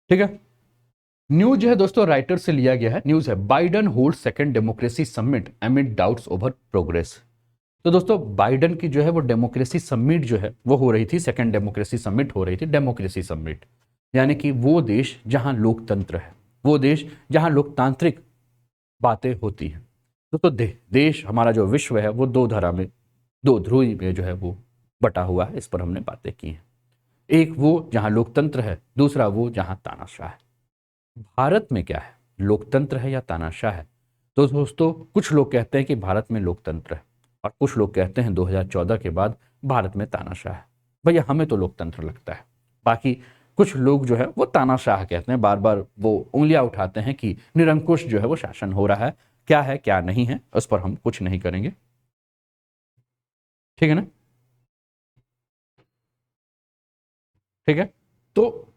ठीक है। न्यूज है दोस्तों, राइटर से लिया गया है। न्यूज है, Biden hold second democracy summit एमिड doubts over progress. तो दोस्तों बाइडन की जो है वो डेमोक्रेसी समिट जो है वो हो रही थी, सेकंड डेमोक्रेसी समिट हो रही थी। डेमोक्रेसी समिट यानी कि वो देश जहां लोकतंत्र है, वो देश जहां लोकतांत्रिक बातें होती हैं। दोस्तों देश हमारा जो विश्व है वो दो धारा में, दो ध्रुवी में जो है वो बटा हुआ है। इस पर हमने बातें की हैं। एक वो जहां लोकतंत्र है, दूसरा वो जहां तानाशाह है। भारत में क्या है, लोकतंत्र है या तानाशाह है? तो दोस्तों कुछ लोग कहते हैं कि भारत में लोकतंत्र है और कुछ लोग कहते हैं 2014 के बाद भारत में तानाशाह है। भैया हमें तो लोकतंत्र लगता है, बाकी कुछ लोग जो है वो तानाशाह कहते हैं। बार बार वो उंगलियां उठाते हैं कि निरंकुश जो है वो शासन हो रहा है। क्या है क्या नहीं है उस पर हम कुछ नहीं करेंगे, ठीक है ना। ठीक है, तो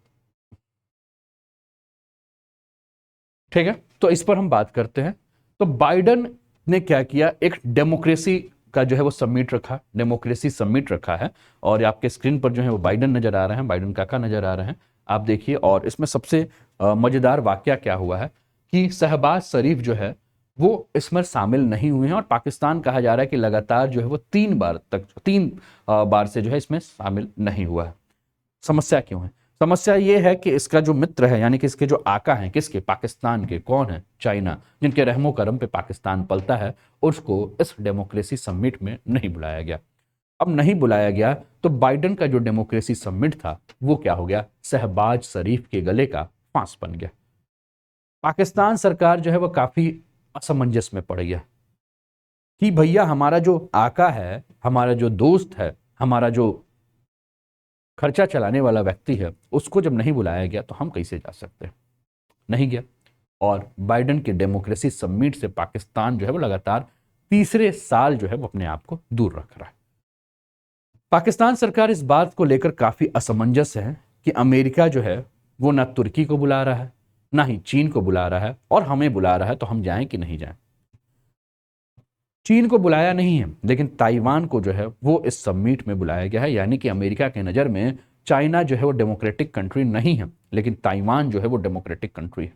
ठीक है, तो इस पर हम बात करते हैं। तो बाइडन ने क्या किया, एक डेमोक्रेसी का जो है वो समिट रखा, डेमोक्रेसी समिट रखा है। और आपके स्क्रीन पर जो है वो बाइडन नजर आ रहे हैं, बाइडन काका नजर आ रहे हैं, आप देखिए। और इसमें सबसे मजेदार वाकया क्या हुआ है कि शहबाज शरीफ जो है वो इसमें शामिल नहीं हुए हैं। और पाकिस्तान कहा जा रहा है कि लगातार जो है वो तीन बार से जो है इसमें शामिल नहीं हुआ है। समस्या क्यों है? समस्या ये है कि इसका जो मित्र है, यानी कि इसके जो आका हैं, किसके, पाकिस्तान के, कौन है, चाइना, जिनके रहमो करम पे पाकिस्तान पलता है, उसको इस डेमोक्रेसी समिट में नहीं बुलाया गया। अब नहीं बुलाया गया तो बाइडन का जो डेमोक्रेसी समिट था वो क्या हो गया, शहबाज शरीफ के गले का फांस बन गया। पाकिस्तान सरकार जो है वो काफी असमंजस में पड़ गया कि भैया हमारा जो आका है, हमारा जो दोस्त है, हमारा जो खर्चा चलाने वाला व्यक्ति है, उसको जब नहीं बुलाया गया तो हम कैसे जा सकते हैं। नहीं गया। और बाइडन के डेमोक्रेसी समिट से पाकिस्तान जो है वो लगातार तीसरे साल जो है वो अपने आप को दूर रख रहा है। पाकिस्तान सरकार इस बात को लेकर काफी असमंजस है कि अमेरिका जो है वो ना तुर्की को बुला रहा है, ना ही चीन को बुला रहा है, और हमें बुला रहा है तो हम जाएं कि नहीं जाएं। चीन को बुलाया नहीं है, लेकिन ताइवान को जो है वो इस समिट में बुलाया गया है। यानी कि अमेरिका के नज़र में चाइना जो है वो डेमोक्रेटिक कंट्री नहीं है, लेकिन ताइवान जो है वो डेमोक्रेटिक कंट्री है।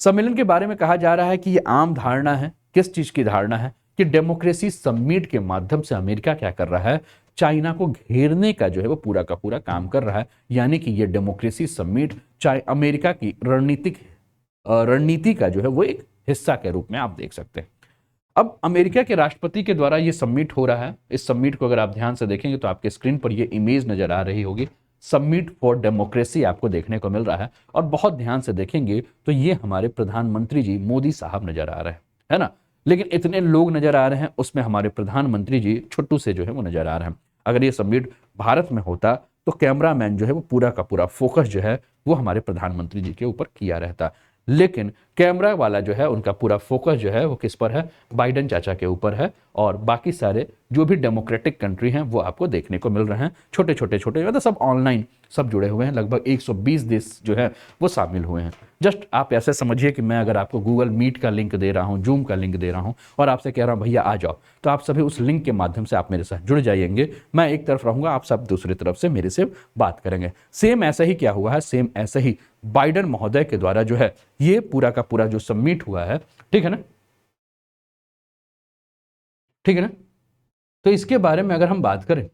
सम्मेलन के बारे में कहा जा रहा है कि ये आम धारणा है। किस चीज की धारणा है? कि डेमोक्रेसी समिट के माध्यम से अमेरिका क्या कर रहा है, चाइना को घेरने का जो है वो पूरा का पूरा काम कर रहा है। यानी कि ये डेमोक्रेसी समिट चाहे अमेरिका की रणनीति का जो है वो एक हिस्सा के रूप में आप देख सकते हैं। अब अमेरिका के राष्ट्रपति के द्वारा ये समिट हो रहा है। इस समिट को अगर आप ध्यान से देखेंगे तो आपके स्क्रीन पर ये इमेज नजर आ रही होगी, समिट फॉर डेमोक्रेसी आपको देखने को मिल रहा है। और बहुत ध्यान से देखेंगे तो ये हमारे प्रधानमंत्री जी मोदी साहब नजर आ रहे हैं, है ना। लेकिन इतने लोग नजर आ रहे हैं, उसमें हमारे प्रधानमंत्री जी छोटू से जो है वो नजर आ रहे हैं। अगर ये समिट भारत में होता तो कैमरामैन जो है वो पूरा का पूरा फोकस जो है वो हमारे प्रधानमंत्री जी के ऊपर किया रहता। लेकिन कैमरा वाला जो है उनका पूरा फोकस जो है वो किस पर है, बाइडन चाचा के ऊपर है। और बाकी सारे जो भी डेमोक्रेटिक कंट्री हैं वो आपको देखने को मिल रहे हैं, छोटे छोटे छोटे, मतलब सब ऑनलाइन सब जुड़े हुए हैं। लगभग 120 देश जो है वो शामिल हुए हैं। जस्ट आप ऐसे समझिए कि मैं अगर आपको गूगल मीट का लिंक दे रहा हूँ, जूम का लिंक दे रहा हूँ और आपसे कह रहा हूँ भैया आ जाओ, तो आप सभी उस लिंक के माध्यम से आप मेरे साथ जुड़ जाइएंगे। मैं एक तरफ रहूंगा, आप सब दूसरी तरफ से मेरे से बात करेंगे। सेम ऐसा ही क्या हुआ है, सेम ऐसा ही बाइडन महोदय के द्वारा जो है ये पूरा का पूरा जो समिट हुआ है, ठीक है ना, ठीक है ना। तो इसके बारे में अगर हम बात करें,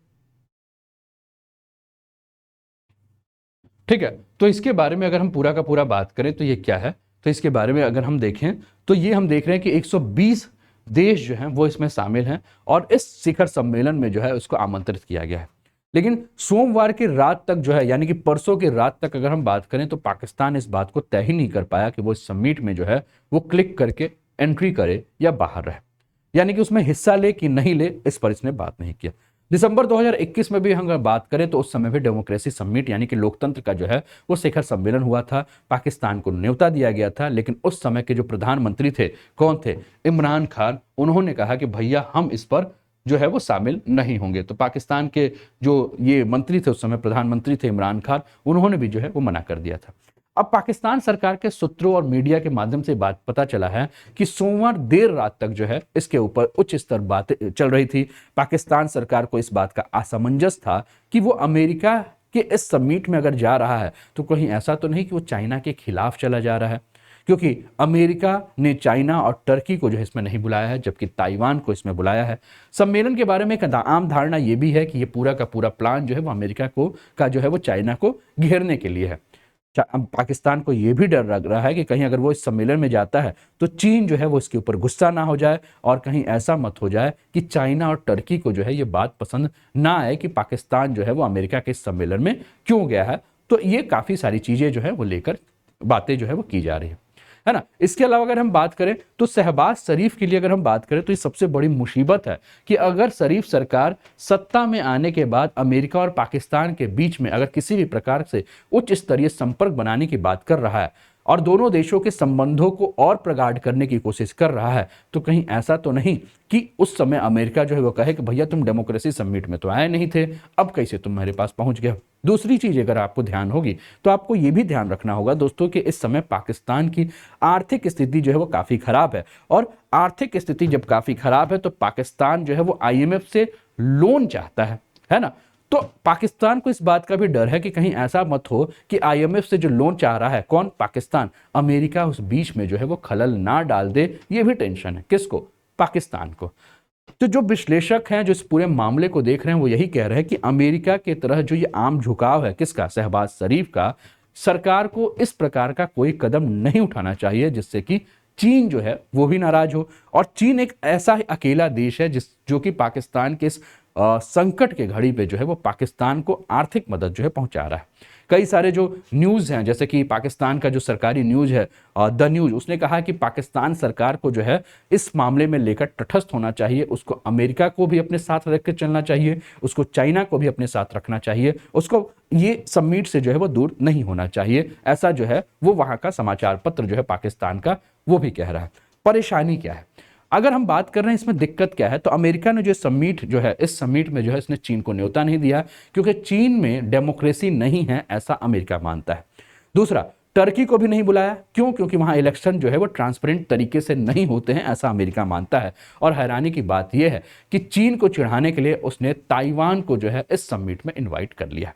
ठीक है, तो इसके बारे में अगर हम पूरा का पूरा बात करें तो ये क्या है, तो इसके बारे में अगर हम देखें तो ये हम देख रहे हैं कि 120 देश जो हैं वो इसमें शामिल हैं और इस शिखर सम्मेलन में जो है उसको आमंत्रित किया गया है। लेकिन सोमवार की रात तक जो है, यानी कि परसों की रात तक अगर हम बात करें तो पाकिस्तान इस बात को तय ही नहीं कर पाया कि वो इस समिट में जो है वो क्लिक करके एंट्री करे या बाहर रहे, यानी कि उसमें हिस्सा ले कि नहीं ले, इस पर इसने बात नहीं किया। दिसंबर 2021 में भी हम अगर बात करें तो उस समय भी डेमोक्रेसी समिट यानी कि लोकतंत्र का जो है वो शिखर सम्मेलन हुआ था। पाकिस्तान को न्योता दिया गया था, लेकिन उस समय के जो प्रधानमंत्री थे, कौन थे, इमरान खान, उन्होंने कहा कि भैया हम इस पर जो है वो शामिल नहीं होंगे। तो पाकिस्तान के जो ये मंत्री थे, उस समय प्रधानमंत्री थे इमरान खान, उन्होंने भी जो है वो मना कर दिया था। अब पाकिस्तान सरकार के सूत्रों और मीडिया के माध्यम से बात पता चला है कि सोमवार देर रात तक जो है इसके ऊपर उच्च स्तर बातें चल रही थी। पाकिस्तान सरकार को इस बात का असमंजस था कि वो अमेरिका कि इस समिट में अगर जा रहा है तो कहीं ऐसा तो नहीं कि वो चाइना के खिलाफ चला जा रहा है, क्योंकि अमेरिका ने चाइना और टर्की को जो है इसमें नहीं बुलाया है, जबकि ताइवान को इसमें बुलाया है। सम्मेलन के बारे में एक आम धारणा ये भी है कि ये पूरा का पूरा प्लान जो है वो अमेरिका को का जो है वो चाइना को घेरने के लिए है। पाकिस्तान को यह भी डर लग रहा है कि कहीं अगर वो इस सम्मेलन में जाता है तो चीन जो है वो इसके ऊपर गुस्सा ना हो जाए और कहीं ऐसा मत हो जाए कि चाइना और टर्की को जो है ये बात पसंद ना आए कि पाकिस्तान जो है वो अमेरिका के इस सम्मेलन में क्यों गया है। तो ये काफ़ी सारी चीज़ें जो है वो लेकर बातें जो है वो की जा रही है ना। इसके अलावा अगर हम बात करें तो शहबाज शरीफ के लिए अगर हम बात करें तो ये सबसे बड़ी मुसीबत है कि अगर शरीफ सरकार सत्ता में आने के बाद अमेरिका और पाकिस्तान के बीच में अगर किसी भी प्रकार से उच्च स्तरीय संपर्क बनाने की बात कर रहा है और दोनों देशों के संबंधों को और प्रगाढ़ करने की कोशिश कर रहा है, तो कहीं ऐसा तो नहीं कि उस समय अमेरिका जो है वो कहे कि भैया तुम डेमोक्रेसी समिट में तो आए नहीं थे, अब कैसे तुम मेरे पास पहुंच गए। दूसरी चीज अगर आपको ध्यान होगी तो आपको ये भी ध्यान रखना होगा दोस्तों कि इस समय पाकिस्तान की आर्थिक स्थिति जो है वो काफी खराब है, और आर्थिक स्थिति जब काफी खराब है तो पाकिस्तान जो है वो IMF से लोन चाहता है ना। तो पाकिस्तान को इस बात का भी डर है कि कहीं ऐसा मत हो कि IMF से जो लोन चाह रहा है कौन, पाकिस्तान, अमेरिका उस बीच में जो है वो खलल ना डाल दे। ये भी टेंशन है किसको, पाकिस्तान को। तो जो विश्लेषक हैं जो इस पूरे मामले को देख रहे हैं वो यही कह रहे हैं कि अमेरिका की तरह जो ये आम झुकाव है किसका, शहबाज शरीफ का, सरकार को इस प्रकार का कोई कदम नहीं उठाना चाहिए जिससे कि चीन जो है वो भी नाराज हो। और चीन एक ऐसा ही अकेला देश है जो कि पाकिस्तान के इस संकट के घड़ी पे जो है वो पाकिस्तान को आर्थिक मदद जो है पहुंचा रहा है। कई सारे जो न्यूज़ हैं, जैसे कि पाकिस्तान का जो सरकारी न्यूज़ है द न्यूज़, उसने कहा कि पाकिस्तान सरकार को जो है इस मामले में लेकर तटस्थ होना चाहिए, उसको अमेरिका को भी अपने साथ रख कर चलना चाहिए, उसको चाइना को भी अपने साथ रखना चाहिए, उसको ये समिट से जो है वो दूर नहीं होना चाहिए। ऐसा जो है वो वहाँ का समाचार पत्र जो है पाकिस्तान का वो भी कह रहा है। परेशानी क्या है अगर हम बात कर रहे हैं, इसमें दिक्कत क्या है, तो अमेरिका ने जो समिट जो है इस समिट में जो है इसने चीन को न्योता नहीं दिया क्योंकि चीन में डेमोक्रेसी नहीं है ऐसा अमेरिका मानता है। दूसरा, टर्की को भी नहीं बुलाया, क्यों, क्योंकि वहां इलेक्शन जो है वो ट्रांसपेरेंट तरीके से नहीं होते हैं ऐसा अमेरिका मानता है। और हैरानी की बात यह है कि चीन को चिढ़ाने के लिए उसने ताइवान को जो है इस समिट में इन्वाइट कर लिया।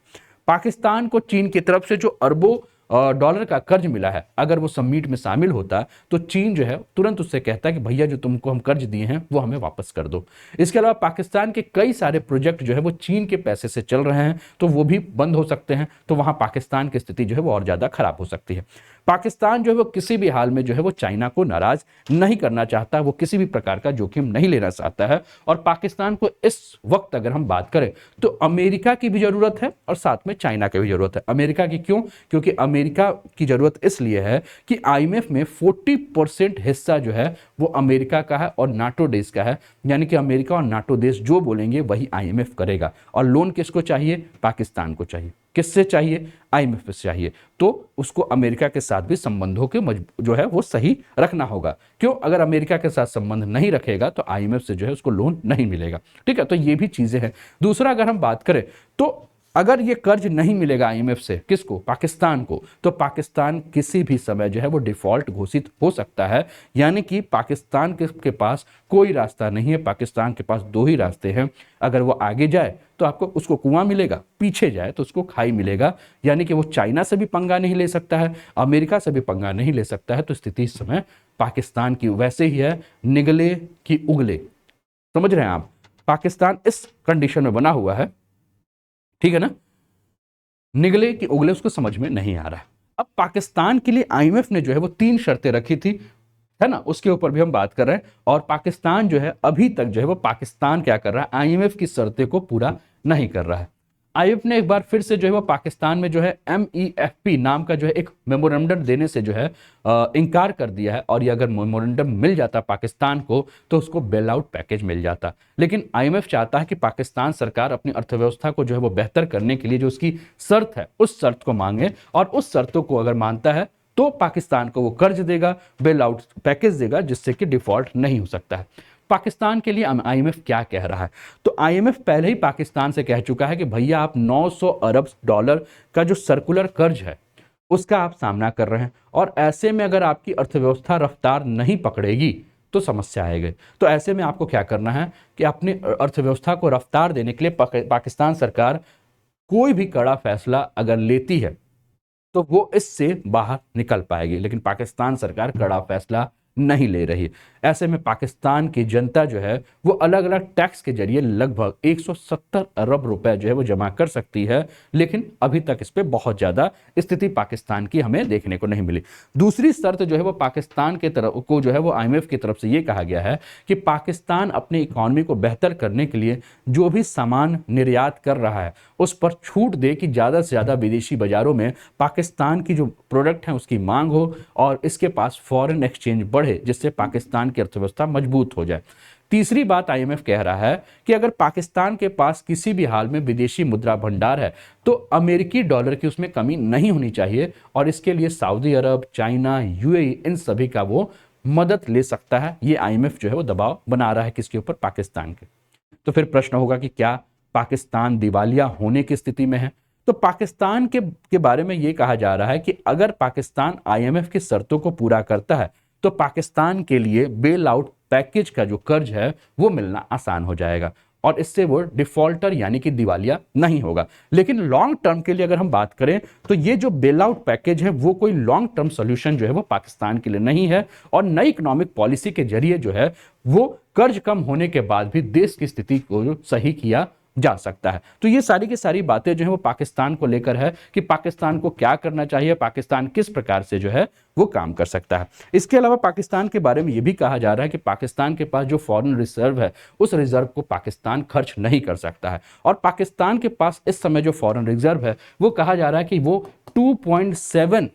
पाकिस्तान को चीन की तरफ से जो अरबों डॉलर का कर्ज मिला है, अगर वो समिट में शामिल होता तो चीन जो है तुरंत उससे कहता है कि भैया जो तुमको हम कर्ज दिए हैं वो हमें वापस कर दो। इसके अलावा पाकिस्तान के कई सारे प्रोजेक्ट जो है वो चीन के पैसे से चल रहे हैं तो वो भी बंद हो सकते हैं, तो वहां पाकिस्तान की स्थिति जो है वो और ज्यादा खराब हो सकती है। पाकिस्तान जो है वो किसी भी हाल में जो है वो चाइना को नाराज नहीं करना चाहता, वो किसी भी प्रकार का जोखिम नहीं लेना चाहता है। और पाकिस्तान को इस वक्त अगर हम बात करें तो अमेरिका की भी जरूरत है और साथ में चाइना की भी जरूरत है। अमेरिका की क्यों, क्योंकि अमेरिका की जरूरत इसलिए है कि IMF में 40% हिस्सा जो है वो अमेरिका का है और नाटो देश का है, यानी कि अमेरिका और नाटो देश जो बोलेंगे वही IMF करेगा। और लोन किसको चाहिए, पाकिस्तान को चाहिए। किससे चाहिए, IMF से चाहिए। तो उसको अमेरिका के साथ भी संबंधों के जो है वो सही रखना होगा। क्यों, अगर अमेरिका के साथ संबंध नहीं रखेगा तो IMF से जो है उसको लोन नहीं मिलेगा। ठीक है, तो ये भी चीजें हैं। दूसरा, अगर हम बात करें तो अगर ये कर्ज नहीं मिलेगा IMF से, किसको, पाकिस्तान को, तो पाकिस्तान किसी भी समय जो है वो डिफॉल्ट घोषित हो सकता है। यानी कि पाकिस्तान के पास कोई रास्ता नहीं है, पाकिस्तान के पास दो ही रास्ते हैं। अगर वो आगे जाए तो आपको उसको कुआं मिलेगा, पीछे जाए तो उसको खाई मिलेगा। यानी कि वो चाइना से भी पंगा नहीं ले सकता है, अमेरिका से भी पंगा नहीं ले सकता है। तो स्थिति इस समय पाकिस्तान की वैसे ही है, निगले की उगले। समझ रहे हैं आप, पाकिस्तान इस कंडीशन में बना हुआ है, ठीक है ना, निगले कि उगले उसको समझ में नहीं आ रहा है। अब पाकिस्तान के लिए IMF ने जो है वो 3 शर्तें रखी थी, है ना, उसके ऊपर भी हम बात कर रहे हैं। और पाकिस्तान जो है अभी तक जो है वो पाकिस्तान क्या कर रहा है, IMF की शर्तें को पूरा नहीं कर रहा है। IMF ने एक बार फिर से जो है वो पाकिस्तान में जो है MEFP नाम का जो है एक मेमोरेंडम देने से जो है इनकार कर दिया है। और ये अगर मेमोरेंडम मिल जाता पाकिस्तान को तो उसको बेल आउट पैकेज मिल जाता। लेकिन IMF चाहता है कि पाकिस्तान सरकार अपनी अर्थव्यवस्था को जो है वो बेहतर करने के लिए जो उसकी शर्त है उस शर्त को मांगे, और उस शर्तों को अगर मानता है तो पाकिस्तान को वो कर्ज देगा, बेल आउट पैकेज देगा, जिससे कि डिफॉल्ट नहीं हो सकता है। पाकिस्तान के लिए IMF क्या कह रहा है, तो IMF पहले ही पाकिस्तान से कह चुका है कि भैया आप 900 अरब डॉलर का जो सर्कुलर कर्ज है उसका आप सामना कर रहे हैं, और ऐसे में अगर आपकी अर्थव्यवस्था रफ्तार नहीं पकड़ेगी तो समस्या आएगी। तो ऐसे में आपको क्या करना है कि अपनी अर्थव्यवस्था को रफ्तार देने के लिए पाकिस्तान सरकार कोई भी कड़ा फैसला अगर लेती है तो वो इससे बाहर निकल पाएगी, लेकिन पाकिस्तान सरकार कड़ा फैसला नहीं ले रही। ऐसे में पाकिस्तान की जनता जो है वो अलग अलग टैक्स के जरिए लगभग 170 अरब रुपए जो है वो जमा कर सकती है, लेकिन अभी तक इस पे बहुत ज्यादा स्थिति पाकिस्तान की हमें देखने को नहीं मिली। दूसरी शर्त जो है वो पाकिस्तान के तरफ को जो है वो IMF की तरफ से ये कहा गया है कि पाकिस्तान अपनी इकोनॉमी को बेहतर करने के लिए जो भी सामान निर्यात कर रहा है उस पर छूट दे कि ज्यादा से ज्यादा विदेशी बाजारों में पाकिस्तान की जो प्रोडक्ट है उसकी मांग हो और इसके पास फॉरेन एक्सचेंज बढ़े, जिससे पाकिस्तान की अर्थव्यवस्था मजबूत हो जाए। तीसरी बात IMF कह रहा है कि अगर पाकिस्तान के पास किसी भी हाल में विदेशी मुद्रा भंडार है तो अमेरिकी डॉलर की उसमें कमी नहीं होनी चाहिए और इसके लिए सऊदी अरब, चाइना, UAE इन सभी का वो मदद ले सकता है। ये IMF जो है वो दबाव बना रहा है किसके ऊपर? पाकिस्तान के। तो फिर प्रश्न होगा कि क्या पाकिस्तान दिवालिया होने की स्थिति में है? तो पाकिस्तान के बारे में यह कहा जा रहा है कि अगर पाकिस्तान IMF की शर्तों को पूरा करता है तो पाकिस्तान के लिए बेल आउट पैकेज का जो कर्ज है वो मिलना आसान हो जाएगा और इससे वो डिफॉल्टर यानी कि दिवालिया नहीं होगा। लेकिन लॉन्ग टर्म के लिए अगर हम बात करें तो ये जो बेल आउट पैकेज है वो कोई लॉन्ग टर्म सोल्यूशन जो है वो पाकिस्तान के लिए नहीं है और नई इकोनॉमिक पॉलिसी के जरिए जो है वो कर्ज कम होने के बाद भी देश की स्थिति को सही किया जा सकता है। तो ये सारी की सारी बातें जो है वो पाकिस्तान को लेकर है कि पाकिस्तान को क्या करना चाहिए, पाकिस्तान किस प्रकार से जो है वो काम कर सकता है। इसके अलावा पाकिस्तान के बारे में ये भी कहा जा रहा है कि पाकिस्तान के पास जो फॉरेन रिजर्व है उस रिजर्व को पाकिस्तान खर्च नहीं कर सकता है और पाकिस्तान के पास इस समय जो फॉरेन रिजर्व है वो कहा जा रहा है कि वो 2.7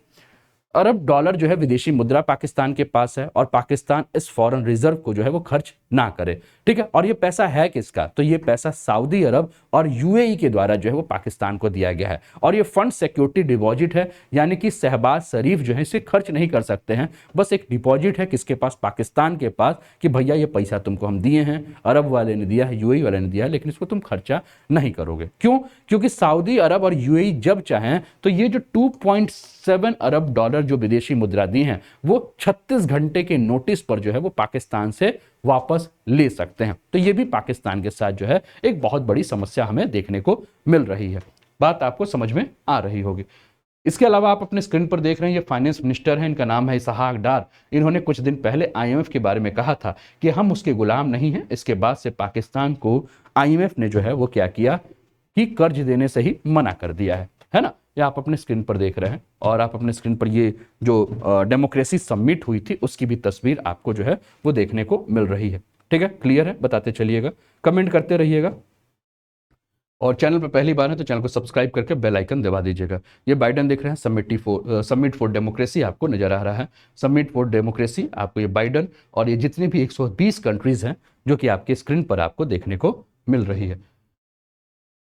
अरब डॉलर जो है विदेशी मुद्रा पाकिस्तान के पास है और पाकिस्तान इस फॉरेन रिजर्व को जो है वो खर्च ना करे। ठीक है, और ये पैसा है किसका? तो ये पैसा सऊदी अरब और UAE के द्वारा जो है वो पाकिस्तान को दिया गया है और ये फंड सिक्योरिटी डिपॉजिट है, यानी कि शहबाज शरीफ जो है इसे खर्च नहीं कर सकते हैं। बस एक डिपॉजिट है किसके पास? पाकिस्तान के पास, कि भैया ये पैसा तुमको हम दिए हैं, अरब वाले ने दिया है, UAE वाले ने दिया है, लेकिन इसको तुम खर्चा नहीं करोगे। क्यों? क्योंकि सऊदी अरब और UAE जब चाहें तो ये जो 2.7 अरब डॉलर जो विदेशी मुद्रा दी हैं वो 36 घंटे के नोटिस पर जो है वो पाकिस्तान से वापस ले सकते हैं। तो ये भी पाकिस्तान के साथ जो है एक बहुत बड़ी समस्या हमें देखने को मिल रही है। बात आपको समझ में आ रही होगी। इसके अलावा आप अपने स्क्रीन पर देख रहे हैं ये फाइनेंस मिनिस्टर हैं, इनका नाम है इसहाक डार। इन्होंने कुछ दिन पहले IMF के बारे में कहा था कि हम उसके गुलाम नहीं हैं। इसके बाद से पाकिस्तान को IMF ने जो है वो क्या किया कि कर्ज देने से ही मना कर दिया है ना। ये आप अपने स्क्रीन पर देख रहे हैं और आप अपने स्क्रीन पर ये जो डेमोक्रेसी समिट हुई थी उसकी भी तस्वीर आपको जो है वो देखने को मिल रही है। ठीक है, क्लियर है? बताते चलिएगा, कमेंट करते रहिएगा और चैनल पर पहली बार है तो चैनल को सब्सक्राइब करके बेल आइकन दबा दीजिएगा। ये बाइडेन देख रहे हैं, समिट फॉर डेमोक्रेसी आपको नजर आ रहा है। समिट फॉर डेमोक्रेसी आपको ये बाइडेन और ये जितनी भी 120 कंट्रीज हैं जो कि आपके स्क्रीन पर आपको देखने को मिल रही है।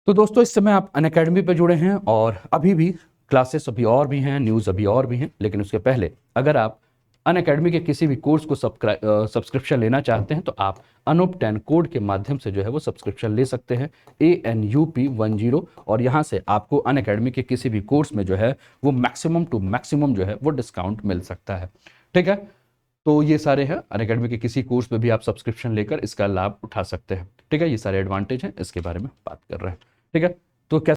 तो दोस्तों इस समय आप अनअकैडमी पे जुड़े हैं और अभी भी क्लासेस अभी और भी हैं, न्यूज़ अभी और भी हैं, लेकिन उसके पहले अगर आप अनअकैडमी के किसी भी कोर्स को सब्सक्रिप्शन लेना चाहते हैं तो आप अनूप 10 कोड के माध्यम से जो है वो सब्सक्रिप्शन ले सकते हैं, ANUP10, और यहाँ से आपको अनअकैडमी के किसी भी कोर्स में जो है वो मैक्सिमम टू मैक्सिमम जो है वो डिस्काउंट मिल सकता है। ठीक है, तो ये सारे हैं अनअकैडमी के किसी कोर्स पे भी आप सब्सक्रिप्शन लेकर इसका लाभ उठा सकते हैं। ठीक है, ये सारे एडवांटेज हैं, इसके बारे में बात कर रहे हैं। ठीक है, तो क्या